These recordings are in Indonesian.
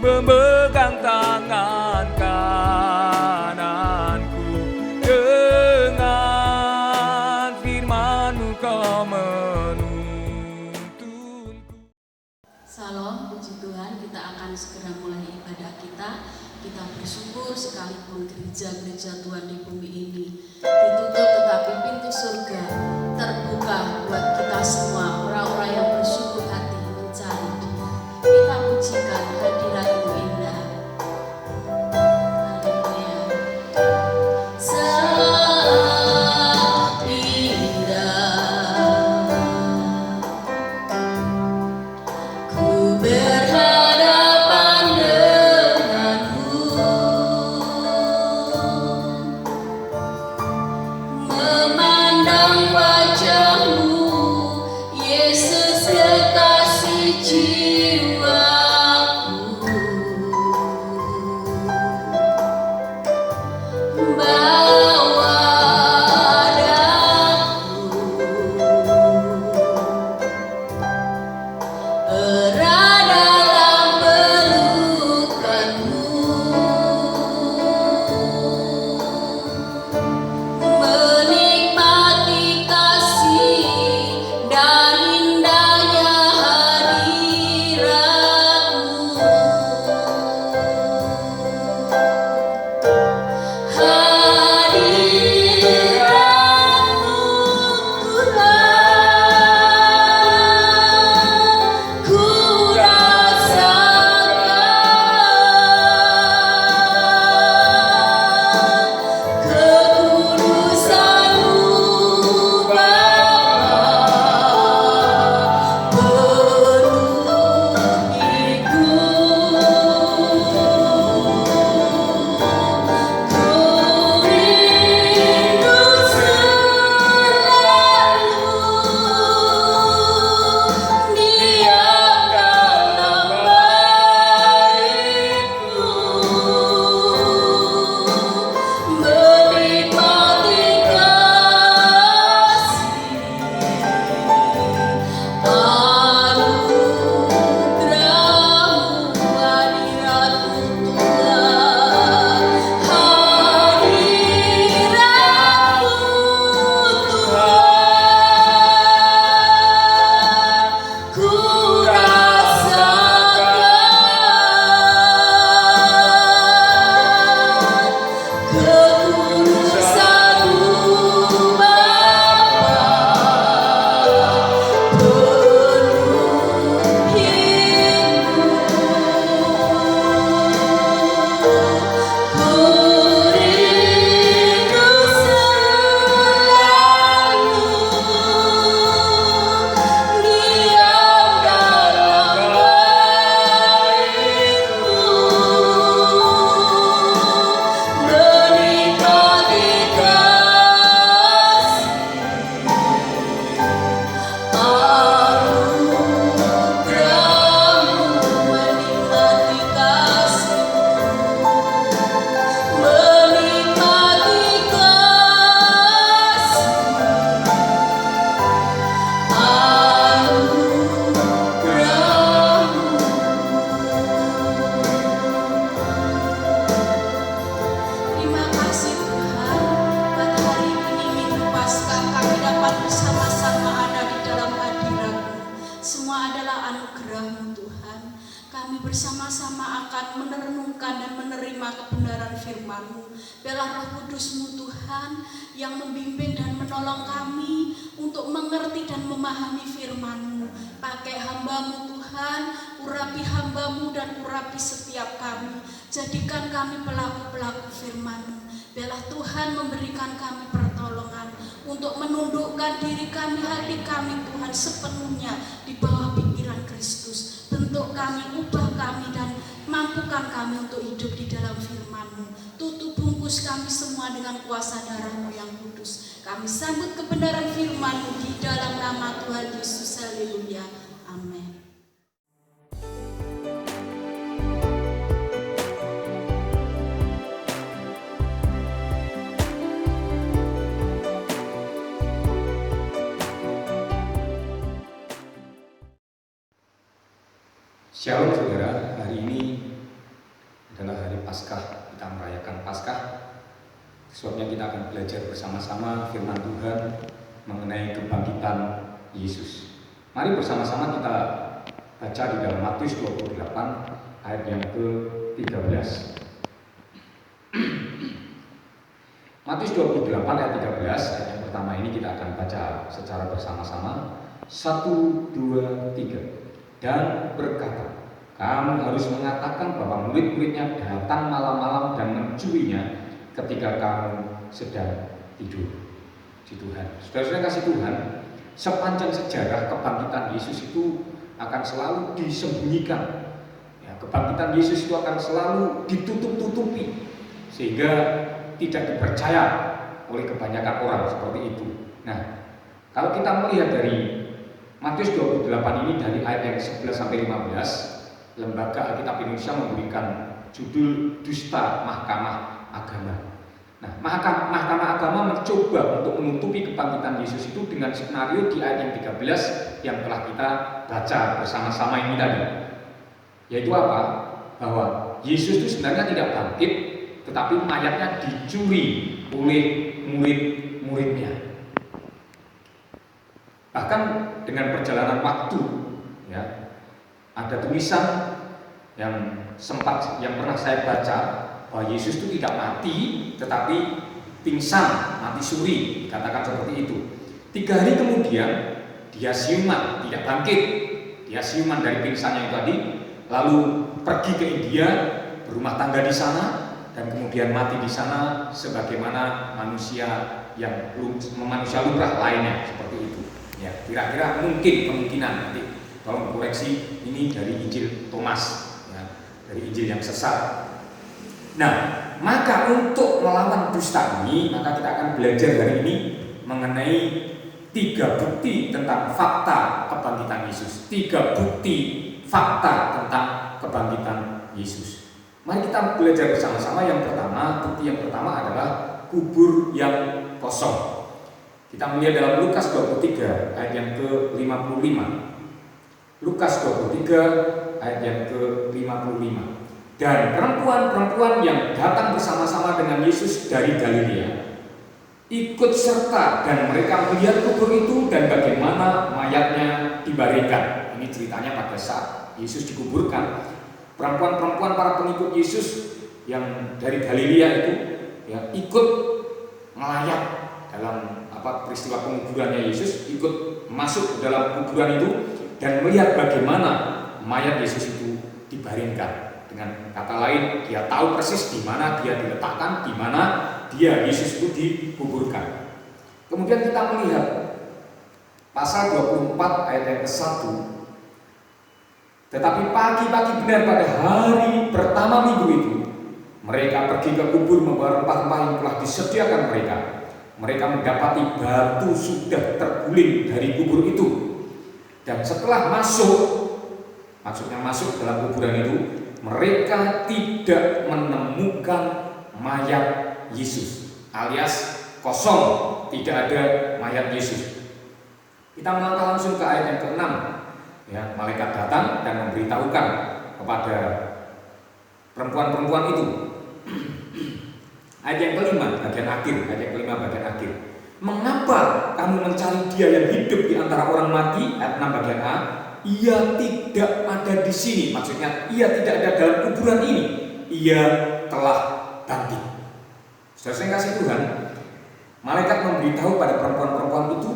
memegang tangan kananku. Dengan firman-Mu Kau menuntunku. Salam, puji Tuhan, kita akan segera mulai ibadah kita. Kita bersyukur sekalipun gereja-gereja Tuhan di bumi ini ditutup, tetapi pintu surga terbuka buat kita semua, orang-orang yang bersyukur hati mencari Dia. Kita pujikan hadirat-Mu indah. Haleluya. Sangat indah, ku berhadapan denganmu, memandang wajah-Mu, Yesus kekasih jiwaku. Bawa daku erat dalam pelukan-Mu, menikmati kasih dan indahnya hadirat-Mu. Hadirat-Mu Tuhan, ku rasakan kekudusan-Mu Bapa, penuhiku. Ku rindu selalu diam dalam baitmu, menikmati kasih anugerah-Mu, hadirat-Mu Tuhan. Hadirat-Mu Tuhan, ku rasakan kekudusan-Mu Bapa, penuhiku. Ku rindu selalu diam dalam baitmu, menikmati kasih anugerah-Mu, menikmati kasih-Mu, menikmati kasih anugerah-Mu. Terima kasih Tuhan, pada hari ini Minggu Paskah kami dapat bersama-sama ada di dalam hadirat-Mu. Semua adalah anugerah-Mu Tuhan. Kami bersama-sama akan merenungkan dan menerima kebenaran firman-Mu. Biarlah Roh Kudus-Mu Tuhan yang membimbing dan menolong kami untuk mengerti dan memahami firman-Mu. Pakai hamba-Mu Tuhan, urapi hamba-Mu dan urapi setiap kami. Jadikan kami pelaku-pelaku firman-Mu. Biarlah Tuhan memberikan kami pertolongan untuk menundukkan diri kami, hati kami Tuhan sepenuhnya di bawah pikiran Kristus. Bentuk kami, ubah kami dan mampukan kami untuk hidup di dalam firman-Mu. Tutup bungkus kami semua dengan kuasa darah-Mu yang kudus. Kami sambut kebenaran firman-Mu di dalam nama Tuhan Yesus. Haleluya. Amin. Shalom saudara, hari ini adalah hari Paskah, kita merayakan Paskah. Sebabnya kita akan belajar bersama-sama firman Tuhan mengenai kebangkitan Yesus. Mari bersama-sama kita baca di dalam Matius 28 ayat yang ke-13. Matius 28 ayat 13, ayat yang pertama ini kita akan baca secara bersama-sama. 1, 2, 3. Dan berkata, kamu harus mengatakan bahwa murid-muridnya datang malam-malam dan mencurinya ketika kamu sedang tidur. Di Tuhan, saudara-saudara kasih Tuhan, sepanjang sejarah kebangkitan Yesus itu akan selalu disembunyikan. Ya, kebangkitan Yesus itu akan selalu ditutup-tutupi sehingga tidak dipercaya oleh kebanyakan orang seperti itu. Nah, kalau kita melihat dari Matius 28 ini dari ayat yang 11 sampai 15, Lembaga Alkitab Indonesia memberikan judul Dusta Mahkamah Agama. Nah, Mahkamah Agama mencoba untuk menutupi kebangkitan Yesus itu dengan skenario di ayat yang 13 yang telah kita baca bersama-sama ini tadi. Yaitu apa? Bahwa Yesus itu sebenarnya tidak bangkit, tetapi mayatnya dicuri oleh murid-muridnya. Bahkan dengan perjalanan waktu, ya, ada tulisan yang pernah saya baca bahwa Yesus itu tidak mati, tetapi pingsan, mati suri, dikatakan seperti itu. 3 hari kemudian dia siuman, tidak bangkit, dia siuman dari pingsannya itu tadi, lalu pergi ke India, berumah tangga di sana, dan kemudian mati di sana, sebagaimana manusia lumrah lainnya, seperti itu. Ya, kira-kira kemungkinan nanti. Tolong koreksi, ini dari Injil Thomas, ya, dari Injil yang sesat. Nah, maka untuk melawan dusta ini, maka kita akan belajar hari ini mengenai 3 bukti tentang fakta kebangkitan Yesus. 3 bukti fakta tentang kebangkitan Yesus. Mari kita belajar bersama-sama. Bukti yang pertama adalah kubur yang kosong. Kita melihat dalam Lukas 23 ayat yang ke-55. Lukas 23 ayat yang ke-55. Dan perempuan-perempuan yang datang bersama-sama dengan Yesus dari Galilea ikut serta, dan mereka melihat kubur itu dan bagaimana mayatnya dibaringkan. Ini ceritanya pada saat Yesus dikuburkan. Perempuan-perempuan para pengikut Yesus yang dari Galilea itu, ya, ikut melayat dalam peristiwa penguburannya Yesus, ikut masuk ke dalam kuburan itu dan melihat bagaimana mayat Yesus itu dibaringkan. Dengan kata lain, dia tahu persis di mana dia diletakkan, di mana Yesus itu dikuburkan. Kemudian kita melihat pasal 24 ayat yang ke-1. Tetapi pagi-pagi benar pada hari pertama minggu itu, mereka pergi ke kubur membawa rempah-rempah yang telah disediakan mereka. Mereka mendapati batu sudah terguling dari kubur itu. Dan setelah maksudnya masuk dalam kuburan itu, mereka tidak menemukan mayat Yesus, alias kosong, tidak ada mayat Yesus. Kita melangkah langsung ke ayat yang ke-6. Ya, malaikat datang dan memberitahukan kepada perempuan-perempuan itu. Ayat yang ke-5 bagian akhir. Mengapa kamu mencari dia yang hidup di antara orang mati? Ayat 6 bagian A. Ia tidak ada di sini. Maksudnya ia tidak ada dalam kuburan ini. Ia telah bangkit. Saudara yang kasih Tuhan, malaikat memberitahu pada perempuan-perempuan itu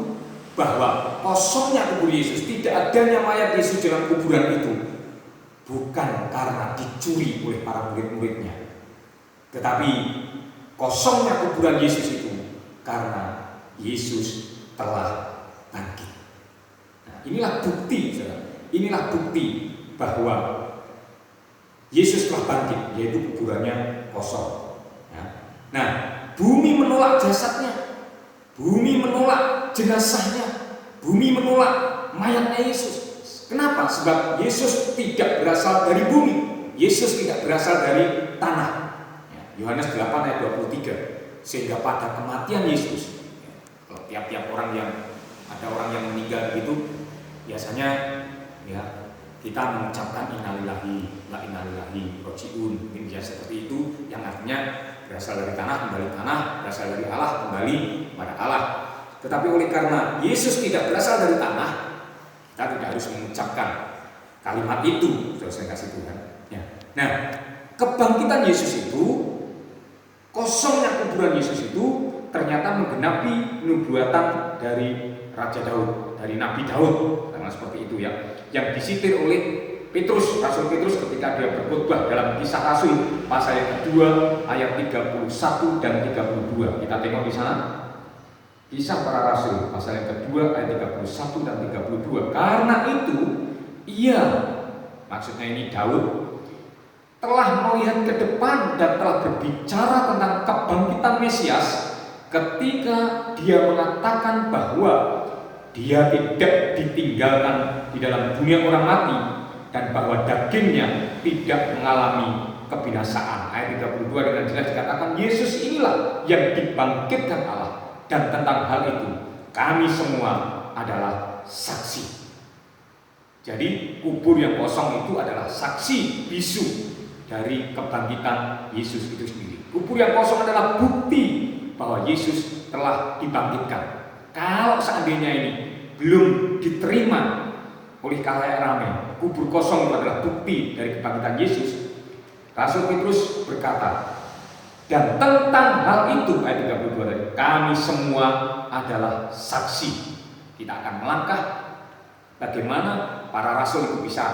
bahwa kosongnya kubur Yesus, tidak adanya mayat Yesus dalam kuburan itu, bukan karena dicuri oleh para murid-muridnya, tetapi kosongnya kuburan Yesus itu karena Yesus telah bangkit. Nah, inilah bukti, saudara. Inilah bukti bahwa Yesus telah bangkit, yaitu kuburannya kosong. Ya. Nah, bumi menolak jasadnya, bumi menolak jenazahnya, bumi menolak mayatnya Yesus. Kenapa? Sebab Yesus tidak berasal dari bumi, Yesus tidak berasal dari tanah. Yohanes 8 ayat 23. Sehingga pada kematian Yesus, kalau tiap-tiap orang yang meninggal begitu, biasanya ya kita mengucapkan innalillahi wa inna ilaihi raji'un. Mungkin bisa seperti itu, yang artinya berasal dari tanah kembali tanah, berasal dari Allah kembali pada Allah. Tetapi oleh karena Yesus tidak berasal dari tanah, kita tidak harus mengucapkan kalimat itu, saudara kasih Tuhan. Ya. Nah, kebangkitan Yesus itu, kosongnya kuburan Yesus itu ternyata menggenapi nubuatan dari Raja Daud, dari Nabi Daud, karena seperti itu ya, yang disitir oleh Petrus, Rasul Petrus ketika dia berkhotbah dalam Kisah Rasul pasal yang kedua ayat 31 dan 32. Kita tengok di sana. Kisah Para Rasul pasal yang kedua ayat 31 dan 32. Karena itu ia, maksudnya ini Daud, telah melihat ke depan dan telah berbicara tentang kebangkitan Mesias ketika dia mengatakan bahwa dia tidak ditinggalkan di dalam dunia orang mati dan bahwa dagingnya tidak mengalami kebinasaan. Ayat 32 dengan jelas dikatakan Yesus inilah yang dibangkitkan Allah, dan tentang hal itu kami semua adalah saksi. Jadi kubur yang kosong itu adalah saksi bisu dari kebangkitan Yesus itu sendiri. Kubur yang kosong adalah bukti bahwa Yesus telah dibangkitkan. Kalau seandainya ini belum diterima oleh khalayak ramai, kubur kosong itu adalah bukti dari kebangkitan Yesus. Rasul Petrus berkata, dan tentang hal itu, ayat 32 tadi, kami semua adalah saksi. Kita akan melangkah bagaimana para rasul itu bisa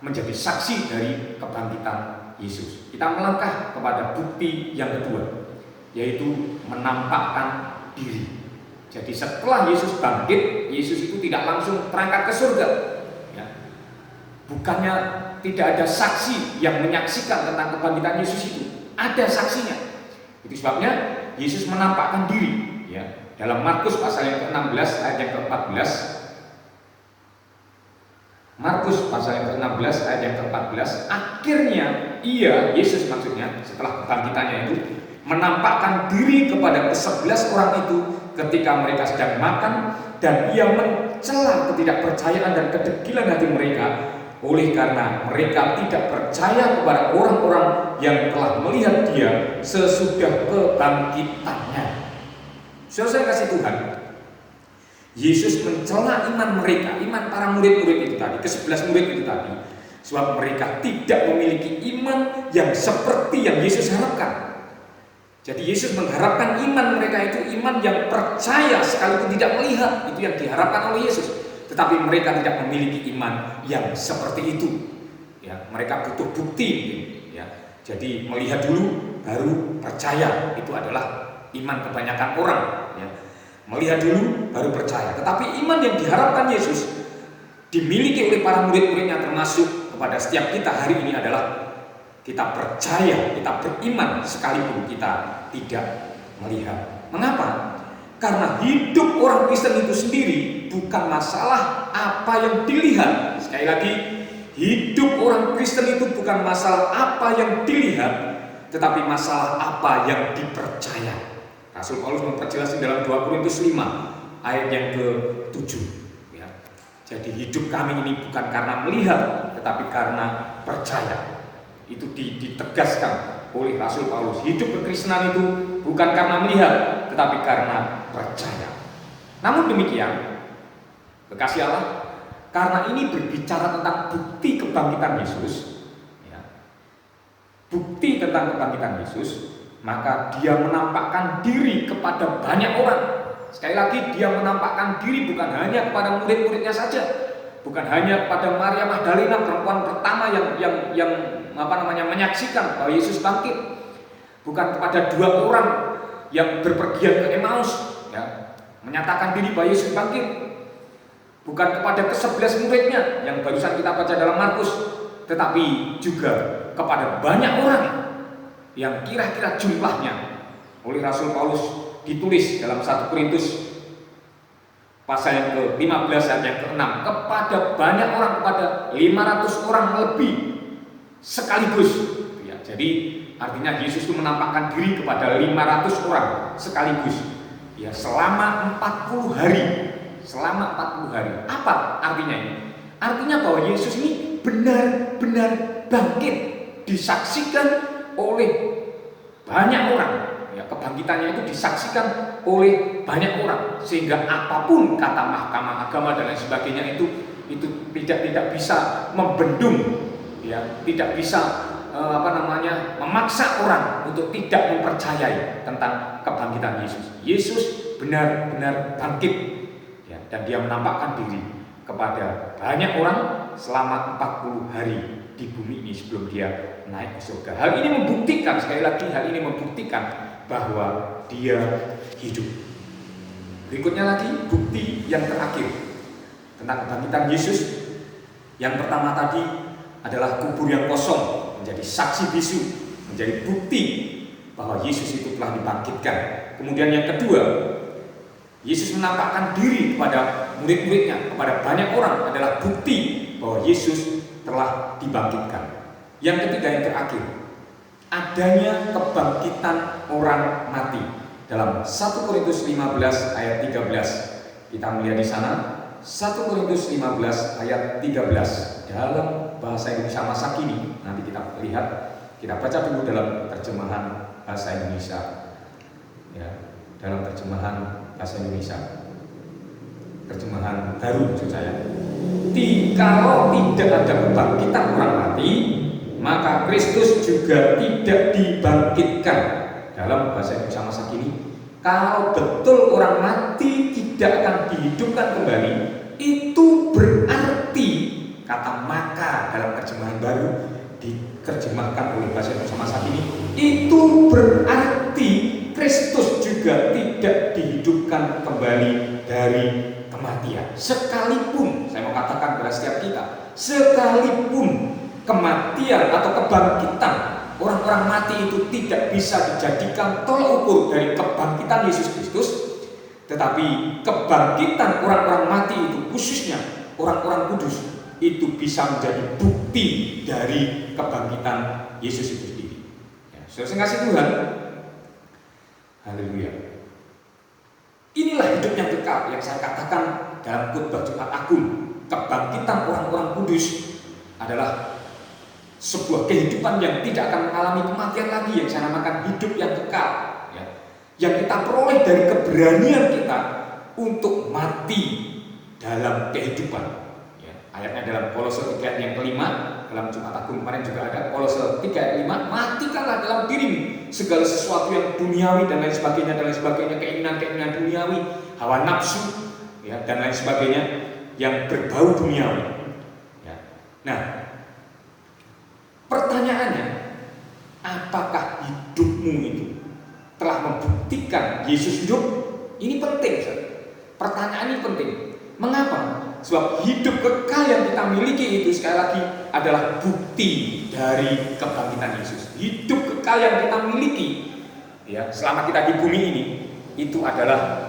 menjadi saksi dari kebangkitan Yesus. Kita melangkah kepada bukti yang kedua, yaitu menampakkan diri. Jadi setelah Yesus bangkit, Yesus itu tidak langsung terangkat ke surga. Ya. Bukannya tidak ada saksi yang menyaksikan tentang kebangkitan Yesus itu. Ada saksinya. Itu sebabnya Yesus menampakkan diri. Ya. Dalam Markus pasal yang ke-16 ayat yang ke-14. Markus pasal yang ke-16 ayat yang ke-14. Akhirnya ia, Yesus maksudnya, setelah kebangkitannya itu, menampakkan diri kepada ke-11 orang itu ketika mereka sedang makan, dan ia mencela ketidakpercayaan dan kedegilan hati mereka oleh karena mereka tidak percaya kepada orang-orang yang telah melihat dia sesudah kebangkitannya. Saya kasih Tuhan, Yesus mencela iman mereka, iman para murid-murid itu tadi, ke-11 murid itu tadi, sebab mereka tidak memiliki iman yang seperti yang Yesus harapkan. Jadi Yesus mengharapkan iman mereka itu iman yang percaya sekalipun tidak melihat, itu yang diharapkan oleh Yesus. Tetapi mereka tidak memiliki iman yang seperti itu. Ya, mereka butuh bukti. Ya, jadi melihat dulu baru percaya, itu adalah iman kebanyakan orang. Ya, melihat dulu baru percaya. Tetapi iman yang diharapkan Yesus dimiliki oleh para murid-muridnya, termasuk kepada setiap kita hari ini adalah kita percaya, kita beriman sekalipun kita tidak melihat. Mengapa? Karena hidup orang Kristen itu sendiri bukan masalah apa yang dilihat. Sekali lagi, hidup orang Kristen itu bukan masalah apa yang dilihat, tetapi masalah apa yang dipercaya. Rasul Paulus memperjelas dalam 2 Korintus 5 ayat yang ke-7. Ya. Jadi hidup kami ini bukan karena melihat, tetapi karena percaya. Itu ditegaskan oleh Rasul Paulus. Hidup kekristenan itu bukan karena melihat, tetapi karena percaya. Namun demikian, kekasih Allah, karena ini berbicara tentang bukti kebangkitan Yesus, ya, bukti tentang kebangkitan Yesus, maka dia menampakkan diri kepada banyak orang. Sekali lagi, dia menampakkan diri bukan hanya kepada murid-muridnya saja, bukan hanya kepada Maria Magdalena, perempuan pertama yang menyaksikan bahwa Yesus bangkit, bukan kepada 2 orang yang berpergian ke Emmaus, ya, menyatakan diri bahwa Yesus bangkit, bukan kepada ke-11 muridnya yang barusan kita baca dalam Markus, tetapi juga kepada banyak orang yang kira-kira jumlahnya oleh Rasul Paulus ditulis dalam 1 Korintus pasal yang ke-15 ayat yang ke-6, kepada banyak orang, kepada 500 orang lebih sekaligus. Ya, jadi artinya Yesus itu menampakkan diri kepada 500 orang sekaligus. Ya, selama 40 hari. Selama 40 hari. Apa artinya ini? Artinya bahwa Yesus ini benar-benar bangkit, disaksikan oleh banyak orang. Ya, kebangkitannya itu disaksikan oleh banyak orang, sehingga apapun kata Mahkamah Agama dan lain sebagainya itu tidak bisa membendung, ya, tidak bisa memaksa orang untuk tidak mempercayai tentang kebangkitan Yesus. Yesus benar-benar bangkit, ya, dan dia menampakkan diri kepada banyak orang selama 40 hari di bumi ini sebelum dia naik ke surga. Hal ini membuktikan, sekali lagi, hal ini membuktikan bahwa dia hidup. Berikutnya lagi, bukti yang terakhir tentang kebangkitan Yesus. Yang pertama tadi adalah kubur yang kosong menjadi saksi bisu, menjadi bukti bahwa Yesus itu telah dibangkitkan. Kemudian yang kedua, Yesus menampakkan diri kepada murid-muridnya, kepada banyak orang, adalah bukti bahwa Yesus telah dibangkitkan. Yang ketiga, yang terakhir, adanya kebangkitan orang mati. Dalam 1 Korintus 15 ayat 13, kita melihat di sana 1 Korintus 15 ayat 13 dalam bahasa Indonesia masa kini. Nanti kita lihat, kita baca dulu dalam terjemahan bahasa Indonesia, ya, dalam terjemahan bahasa Indonesia, terjemahan baru maksud saya. Kalau tidak ada kebangkitan orang mati, maka Kristus juga tidak dibangkitkan. Dalam bahasa Indonesia masa kini, kalau betul orang mati tidak akan dihidupkan kembali, itu berarti, kata maka dalam terjemahan baru diterjemahkan oleh bahasa Indonesia masa kini, itu berarti Kristus juga tidak dihidupkan kembali dari kematian. Sekalipun, saya mau katakan kepada setiap kita, sekalipun kematian atau kebangkitan orang-orang mati itu tidak bisa dijadikan tolak ukur dari kebangkitan Yesus Kristus, tetapi kebangkitan orang-orang mati itu, khususnya orang-orang kudus, itu bisa menjadi bukti dari kebangkitan Yesus itu sendiri. Ya, saudara kasih Tuhan, haleluya. Inilah hidup yang kekal yang saya katakan dalam khotbah Jumat Agung. Kebangkitan orang-orang kudus adalah sebuah kehidupan yang tidak akan mengalami kematian lagi, yang saya namakan hidup yang kekal, ya, yang kita peroleh dari keberanian kita untuk mati dalam kehidupan, ya. Ayatnya dalam Kolose 3 ayat yang kelima, dalam Jumat Agung kemarin juga ada Kolose 3 ayat 5, matikanlah dalam dirimu segala sesuatu yang duniawi dan lain sebagainya, keinginan-keinginan duniawi, hawa nafsu, ya, dan lain sebagainya yang berbau duniawi, ya. Nah, pertanyaannya, apakah hidupmu itu telah membuktikan Yesus hidup? Ini penting, saudara. Pertanyaan ini penting. Mengapa? Sebab hidup kekal yang kita miliki itu, sekali lagi, adalah bukti dari kebangkitan Yesus. Hidup kekal yang kita miliki, ya, selama kita di bumi ini, itu adalah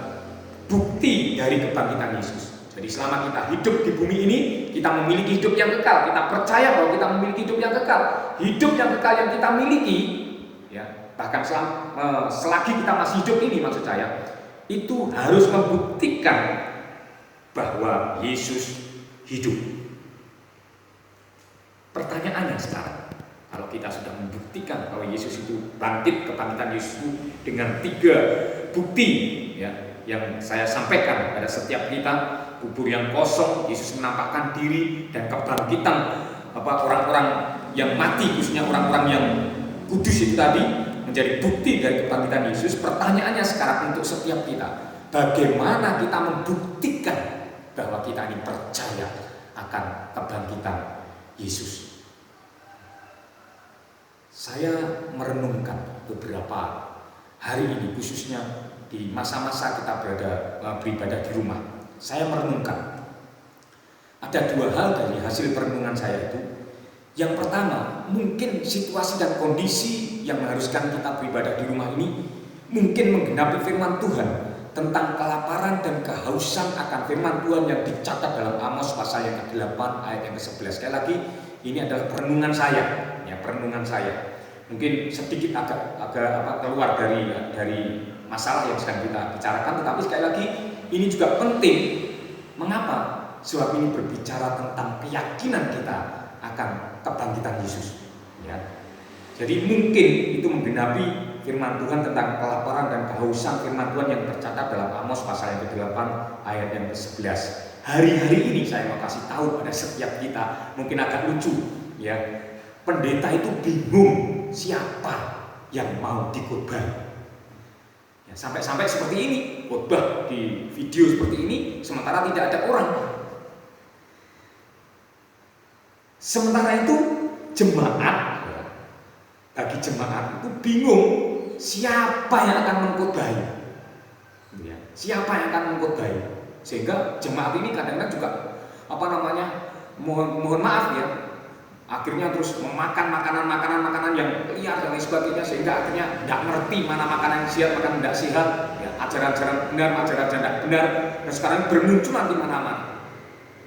bukti dari kebangkitan Yesus. Jadi selama kita hidup di bumi ini, kita memiliki hidup yang kekal. Kita percaya bahwa kita memiliki hidup yang kekal. Hidup yang kekal yang kita miliki, ya, bahkan selagi kita masih hidup ini, maksud saya, itu harus membuktikan bahwa Yesus hidup. Pertanyaannya sekarang, kalau kita sudah membuktikan bahwa Yesus itu bangkit, kebangkitan Yesus itu dengan 3 bukti, ya, yang saya sampaikan pada setiap kita, kubur yang kosong, Yesus menampakkan diri, dan kebangkitan orang-orang yang mati, khususnya orang-orang yang kudus itu tadi, menjadi bukti dari kebangkitan Yesus. Pertanyaannya sekarang untuk setiap kita, bagaimana kita membuktikan bahwa kita ini percaya akan kebangkitan Yesus? Saya merenungkan beberapa hari ini, khususnya di masa-masa kita beribadah di rumah. Saya merenungkan ada 2 hal dari hasil perenungan saya itu. Yang pertama, mungkin situasi dan kondisi yang mengharuskan kita beribadah di rumah ini mungkin menggenapi firman Tuhan tentang kelaparan dan kehausan akan firman Tuhan yang dicatat dalam Amos pasal yang ke-8 ayat yang ke-11. Sekali lagi, ini adalah perenungan saya, ya, perenungan saya. Mungkin sedikit agak keluar dari masalah yang sedang kita bicarakan, tetapi sekali lagi ini juga penting. Mengapa? Sebab ini berbicara tentang keyakinan kita akan kebangkitan Yesus. Ya. Jadi mungkin itu menggenapi firman Tuhan tentang kelaparan dan kehausan firman Tuhan yang tercatat dalam Amos pasal yang ke-8 ayat yang ke-11. Hari-hari ini saya mau kasih tahu pada setiap kita, mungkin agak lucu ya. Pendeta itu bingung siapa yang mau dikhotbah. Ya, sampai seperti ini, khotbah di video seperti ini sementara tidak ada orang. Sementara itu jemaat, bagi jemaat itu bingung siapa yang akan mengkhotbahi, ya, siapa yang akan mengkhotbahi, sehingga jemaat ini kadang-kadang juga mohon maaf ya, akhirnya terus memakan makanan yang liar dan lain sebagainya, sehingga akhirnya tidak ngerti mana makanan yang sehat, makanan tidak sehat, ya, ajaran-ajaran benar, ajaran-ajaran tidak benar, dan sekarang bermunculan di mana-mana.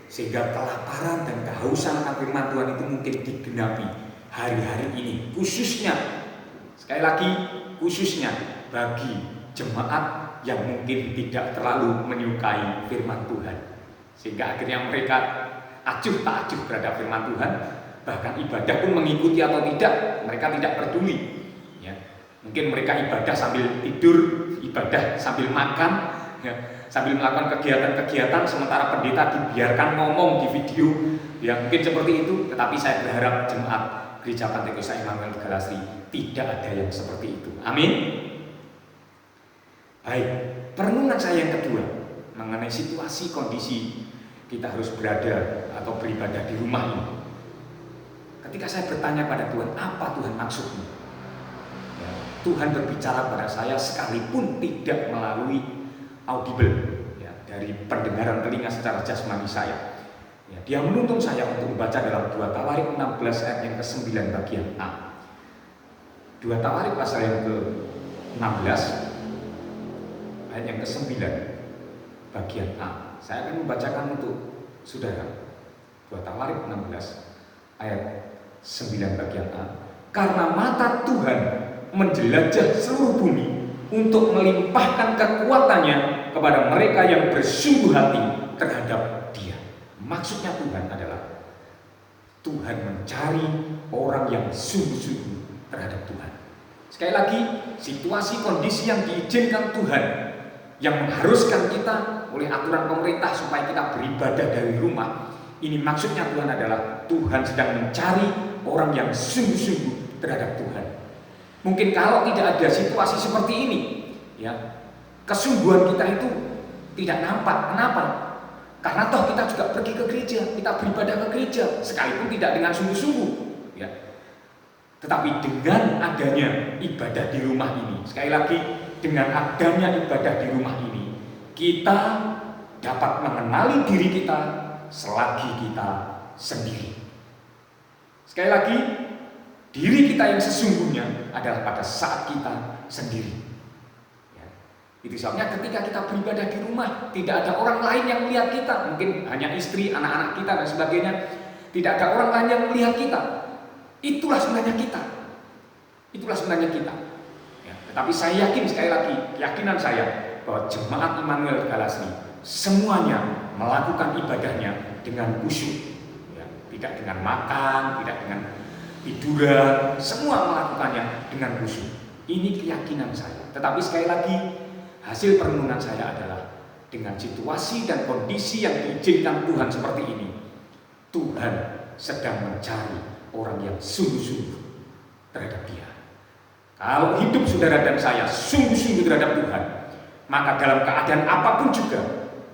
Sehingga kelaparan dan kehausan akan firman Tuhan itu mungkin digenapi hari-hari ini, khususnya, sekali lagi khususnya bagi jemaat yang mungkin tidak terlalu menyukai firman Tuhan, sehingga akhirnya mereka acuh tak acuh terhadap firman Tuhan, bahkan ibadah pun mengikuti atau tidak mereka tidak peduli ya. Mungkin mereka ibadah sambil tidur, ibadah sambil makan ya, sambil melakukan kegiatan-kegiatan, sementara pendeta dibiarkan ngomong di video ya, mungkin seperti itu. Tetapi saya berharap jemaat Gereja Pantekosta Immanuel Galasri tidak ada yang seperti itu. Amin. Baik, perenungan saya yang kedua mengenai situasi kondisi kita harus berada atau beribadah di rumah ini. Ketika saya bertanya pada Tuhan, apa Tuhan maksudnya? Ya, Tuhan berbicara pada saya sekalipun tidak melalui audible ya, dari pendengaran telinga secara jasmani saya. Ya, dia menuntun saya untuk membaca dalam 2 Tawarik 16 ayat yang ke-9 bagian A. 2 Tawarik pasal yang ke-16 ayat yang ke-9 bagian A. Saya akan membacakan untuk saudara. 2 Tawarik 16 ayat 9 bagian A. Karena mata Tuhan menjelajah seluruh bumi untuk melimpahkan kekuatannya kepada mereka yang bersungguh hati terhadap Dia. Maksudnya Tuhan adalah Tuhan mencari orang yang sungguh-sungguh terhadap Tuhan. Sekali lagi, situasi kondisi yang diizinkan Tuhan yang mengharuskan kita oleh aturan pemerintah supaya kita beribadah dari rumah, ini maksudnya Tuhan adalah Tuhan sedang mencari orang yang sungguh-sungguh terhadap Tuhan. Mungkin kalau tidak ada situasi seperti ini, ya, kesungguhan kita itu tidak nampak. Kenapa? Karena toh kita juga pergi ke gereja, kita beribadah ke gereja, sekalipun tidak dengan sungguh-sungguh, ya. Tetapi dengan adanya ibadah di rumah ini, sekali lagi, dengan adanya ibadah di rumah ini, kita dapat mengenali diri kita selagi kita sendiri. Sekali lagi, diri kita yang sesungguhnya adalah pada saat kita sendiri. Ya. Itu sebabnya ketika kita beribadah di rumah, tidak ada orang lain yang melihat kita. Mungkin hanya istri, anak-anak kita dan sebagainya. Tidak ada orang lain yang melihat kita. Itulah sebenarnya kita. Itulah sebenarnya kita. Ya. Tetapi saya yakin, sekali lagi, keyakinan saya bahwa jemaat Immanuel Galasri semuanya melakukan ibadahnya dengan khusyuk, ya, tidak dengan makan, tidak dengan tiduran, semua melakukannya dengan khusyuk. Ini keyakinan saya. Tetapi sekali lagi, hasil perenungan saya adalah dengan situasi dan kondisi yang diizinkan Tuhan seperti ini, Tuhan sedang mencari orang yang sungguh-sungguh terhadap Dia. Kalau hidup saudara dan saya sungguh-sungguh terhadap Tuhan, maka dalam keadaan apapun juga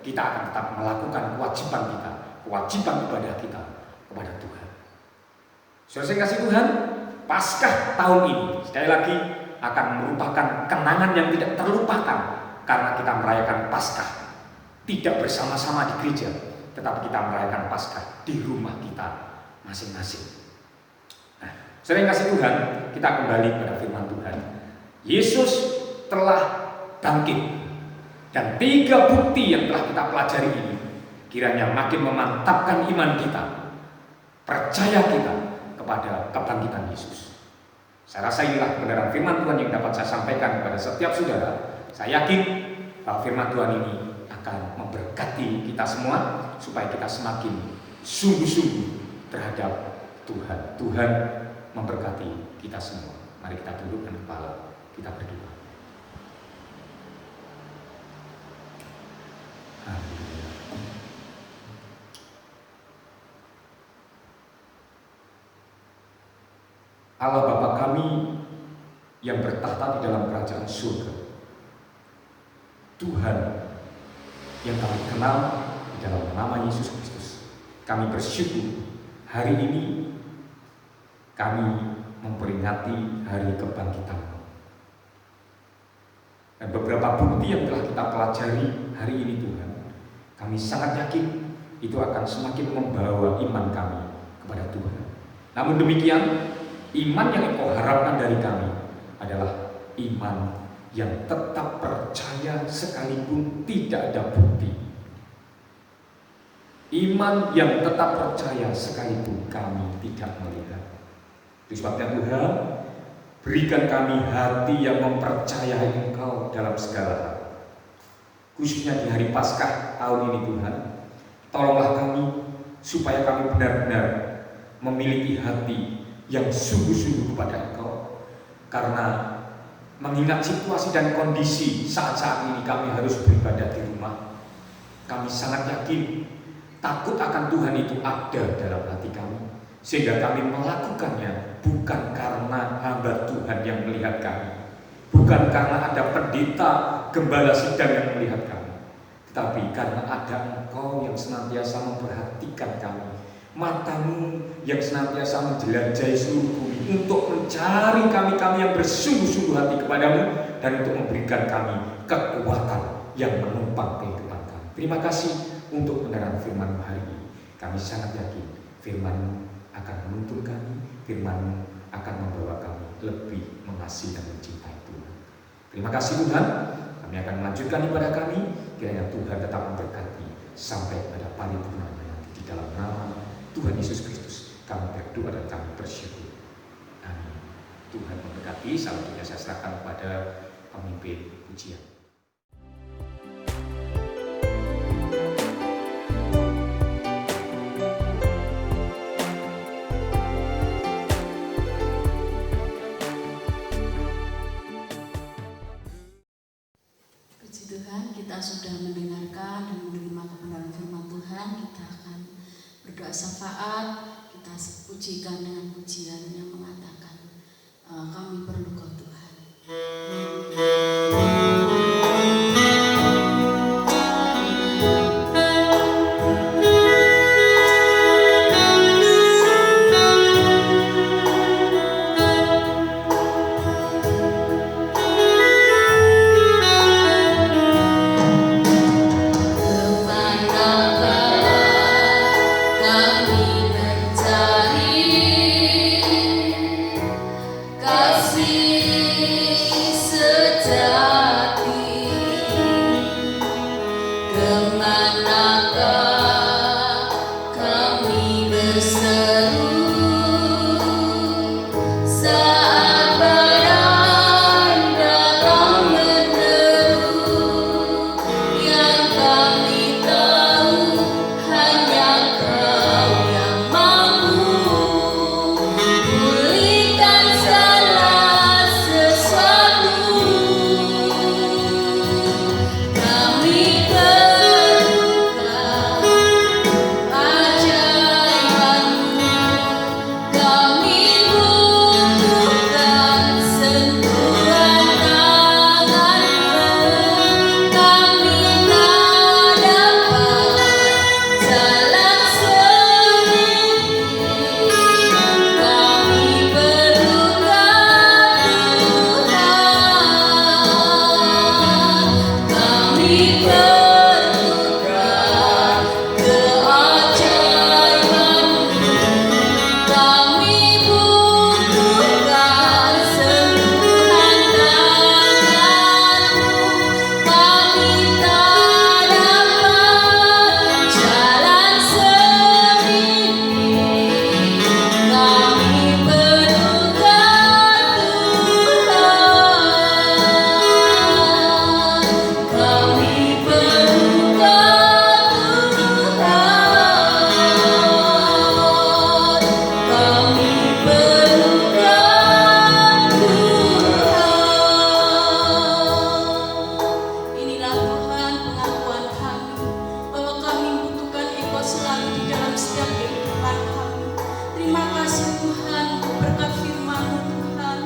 kita akan tetap melakukan kewajiban kita, kewajiban ibadah kita kepada Tuhan. Saudara saya kasih Tuhan, Paskah tahun ini sekali lagi akan merupakan kenangan yang tidak terlupakan karena kita merayakan Paskah tidak bersama-sama di gereja, tetapi kita merayakan Paskah di rumah kita masing-masing. Nah, saudara yang kasih Tuhan, kita kembali pada firman Tuhan. Yesus telah bangkit. Dan 3 bukti yang telah kita pelajari ini kiranya makin memantapkan iman kita, percaya kita kepada kebangkitan Yesus. Saya rasa inilah kebenaran firman Tuhan yang dapat saya sampaikan kepada setiap saudara. Saya yakin bahwa firman Tuhan ini akan memberkati kita semua supaya kita semakin sungguh-sungguh terhadap Tuhan memberkati kita semua. Mari kita tundukkan kepala, kita berdoa. Haleluya. Allah Bapa kami yang bertahta di dalam kerajaan surga, Tuhan yang kami kenal di dalam nama Yesus Kristus, kami bersyukur hari ini kami memperingati hari kebangkitan. Dan beberapa bukti yang telah kita pelajari hari ini Tuhan, kami sangat yakin itu akan semakin membawa iman kami kepada Tuhan. Namun demikian, iman yang Engkau harapkan dari kami adalah iman yang tetap percaya sekalipun tidak ada bukti. Iman yang tetap percaya sekalipun kami tidak melihat. Itu sebabnya Tuhan, berikan kami hati yang mempercayai Engkau dalam segala hal. Khususnya di hari Paskah tahun ini Tuhan, tolonglah kami supaya kami benar-benar memiliki hati yang sungguh-sungguh kepada Engkau. Karena mengingat situasi dan kondisi saat-saat ini kami harus beribadah di rumah, kami sangat yakin takut akan Tuhan itu ada dalam hati kami, sehingga kami melakukannya bukan karena hamba Tuhan yang melihat kami, bukan karena ada pendeta gembala sidang yang melihat kami, tetapi karena ada Engkau yang senantiasa memperhatikan kami, matamu yang senantiasa menjelajahi seluruh bumi untuk mencari kami-kami yang bersungguh-sungguh hati kepadamu dan untuk memberikan kami kekuatan yang menumpang kehidupan kami. Terima kasih untuk kebenaran firman-Mu hari ini. Kami sangat yakin firman-Mu akan menuntun kami, firman-Mu akan membawa kami lebih mengasihi dan mencintai Tuhan. Terima kasih Tuhan. Kami akan melanjutkan ibadah kami. Kiranya Tuhan tetap memberkati sampai pada paripurnanya nanti. Di dalam nama Tuhan Yesus Kristus kami berdoa dan kami bersyukur. Amin. Tuhan memberkati. Selanjutnya saya serahkan kepada pemimpin pujian. Kita sudah mendengarkan dan menerima kebenaran firman Tuhan. Kita akan berdoa syafaat. Kita pujikan dengan pujian yang mengatakan, kami perlu Kau Tuhan. Kami mencari kasih Tuhan untuk berkat firman-Mu Tuhan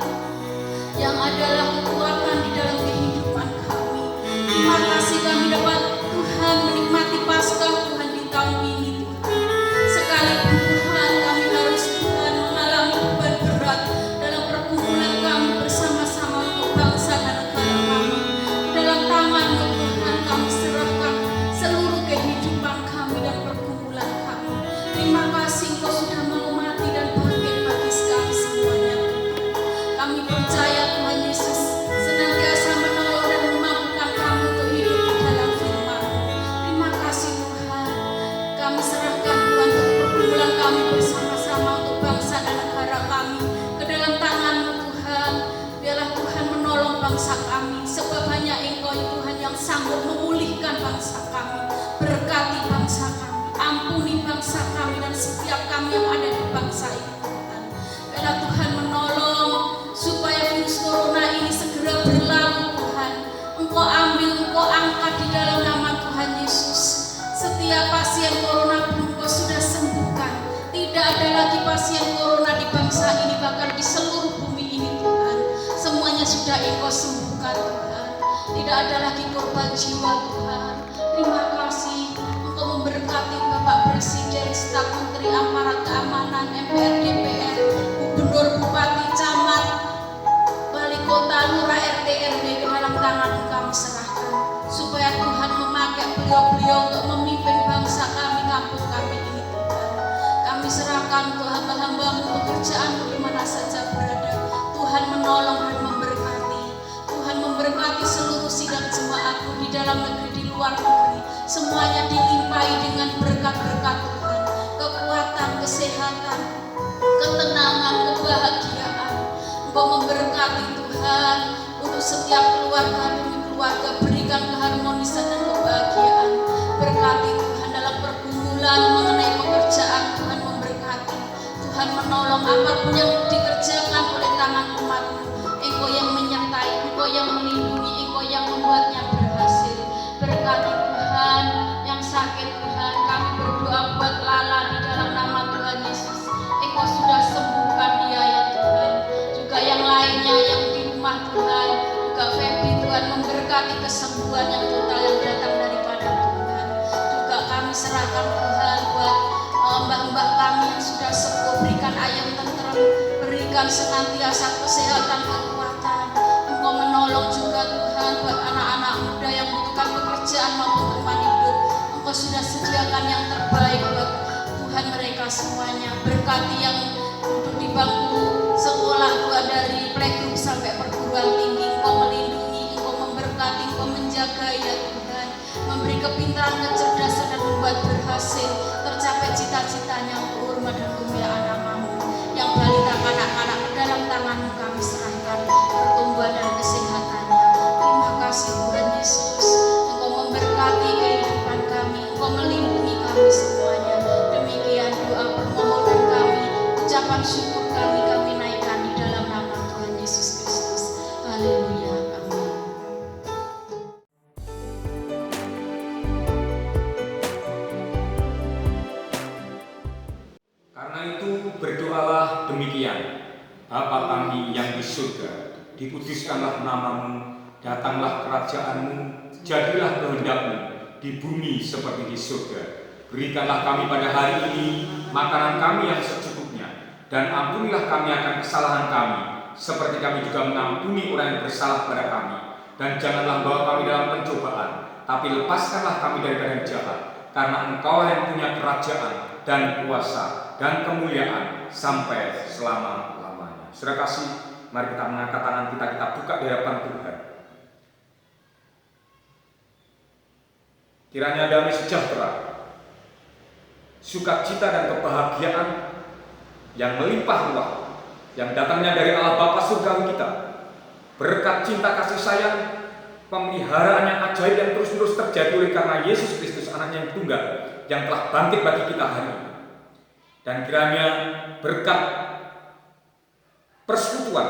yang adalah kekuatan di dalam kehidupan kami. Terima kasih kami dapat Tuhan menikmati Paskah Tuhan di tahun ini Tuhan. Sekalipun Tuhan kami harus Tuhan mengalami beban berat dalam perkumpulan kami bersama-sama untuk bangsa dan negara kami. Di dalam tangan-Mu Tuhan kami serahkan seluruh kehidupan kami dan perkumpulan kami. Terima kasih Engkau sudah mau mati dan bangkit bagi kami semuanya. Kami percaya Tuhan Yesus senantiasa menolong dan memampukan kami untuk hidup di dalam firman-Mu. Terima kasih Tuhan. Kami serahkan Tuhan untuk perkumpulan kami bersama-sama untuk bangsa dan negara kami ke dalam tangan-Mu Tuhan. Biarlah Tuhan menolong bangsa kami, sebab hanya Engkau Tuhan yang sanggup memulihkan bangsa kami. Berkati bangsa kami, ampuni bangsa kami dan setiap kami yang ada di bangsa ini Tuhan. Biarlah Tuhan menolong supaya virus corona ini segera berlalu Tuhan. Engkau ambil, Engkau angkat di dalam nama Tuhan Yesus. Setiap pasien corona pun Engkau sudah sembuhkan. Tidak ada lagi pasien corona di bangsa ini, bahkan di seluruh bumi ini Tuhan. Semuanya sudah Engkau sembuhkan Tuhan. Tidak ada lagi korban jiwa Tuhan. Terima kasih Engkau memberkati Bapak Presiden, staf Menteri Aparat Keamanan, MPR, DPR, Gubernur, Bupati, Camat, Wali Kota, Lurah, RT, RW ke dalam tangan kami serahkan. Supaya Tuhan memakai beliau-beliau untuk memimpin bangsa kami, kampung kami ini Tuhan. Kami serahkan untuk hamba-hamba-Mu pekerjaan di mana saja berada. Tuhan menolong dan memberkati. Tuhan memberkati seluruh sidang jemaat-Mu di dalam negeri, di luar negeri. Semuanya dilimpahi dengan berkat-berkat Tuhan. Kekuatan, kesehatan, ketenangan, kebahagiaan. Engkau memberkati Tuhan untuk setiap keluarga demi keluarga. Berikan keharmonisan dan kebahagiaan. Berkati Tuhan dalam pergumulan mengenai pekerjaan. Tuhan memberkati. Tuhan menolong apapun yang dikerjakan oleh tangan umat-Mu. Engkau yang menyertai, Engkau yang melindungi, Engkau yang membuatnya berhasil. Berkati Tuhan yang sakit Tuhan. Kami berdoa buat Lala di dalam nama Tuhan Yesus. Engkau sudah sembuhkan dia ya Tuhan. Juga yang lainnya yang di rumah Tuhan. Juga Feby Tuhan memberkati kesembuhan yang total yang datang daripada Tuhan. Juga kami serahkan Tuhan buat mbak-mbak kami yang sudah sepuh. Berikan ayam tentrem, berikan senantiasa kesehatan, kekuatan. Engkau menolong juga Tuhan buat anak-anak muda yang membutuhkan pekerjaan maupun tempat hidup. Engkau sudah sediakan yang terbaik buat Tuhan mereka semuanya. Berkati yang duduk di bangku sekolah Tuhan, dari playgroup sampai perguruan tinggi. Engkau melindungi, Engkau memberkati, Engkau menjaga ya Tuhan. Memberi kepintaran, kecerdasan dan membuat berhasil tercapai cita-citanya untuk hormat dan kemuliaan nama-Mu. Yang balita kanak-kanak ke dalam tangan-Mu kami serahkan pertumbuhan dan kesehatannya. Terima kasih Tuhan Yesus. Engkau memberkati kehidupan kami, Engkau melindungi kami semuanya. Demikian doa permohonan kami, ucapan syukur kami naikkan di dalam nama Tuhan Yesus Kristus. Haleluya. Amin. Karena itu berdoalah demikian: Bapa kami yang di surga, dikuduskanlah nama-Mu, datanglah kerajaan-Mu, jadilah kehendak-Mu di bumi seperti di surga. Berikanlah kami pada hari ini makanan kami yang secukupnya, dan ampunilah kami akan kesalahan kami, seperti kami juga mengampuni orang yang bersalah pada kami. Dan janganlah bawa kami dalam pencobaan, tapi lepaskanlah kami daripada yang jahat, karena Engkau yang punya kerajaan dan kuasa dan kemuliaan sampai selama-lamanya. Saudara kasih, mari kita mengangkat tangan kita buka di hadapan Tuhan. Kiranya damai sejahtera, sukacita dan kebahagiaan yang melimpah ruah, yang datangnya dari Allah Bapa surgawi kita, berkat cinta kasih sayang, pemeliharaan yang ajaib yang terus-menerus terjadi oleh karena Yesus Kristus, Anaknya yang tunggal, yang telah bangkit bagi kita hari ini. Dan kiranya berkat persekutuan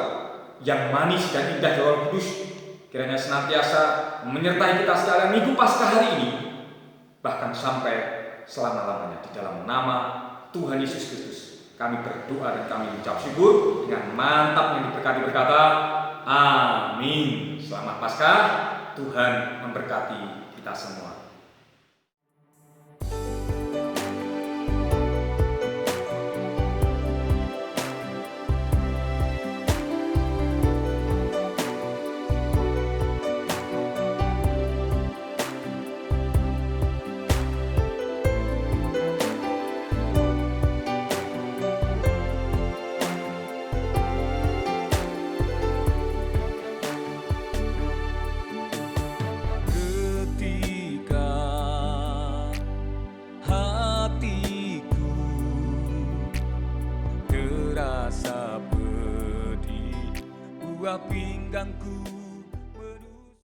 yang manis dan indah Roh Kudus kiranya senantiasa menyertai kita sekalian Minggu Paskah hari ini, bahkan sampai selama-lamanya, di dalam nama Tuhan Yesus Kristus Kami berdoa dan kami ucap syukur dengan mantap yang diberkati berkata, amin. Selamat Paskah, Tuhan memberkati kita semua. Ketika hatiku terasa pedih, uap pinggangku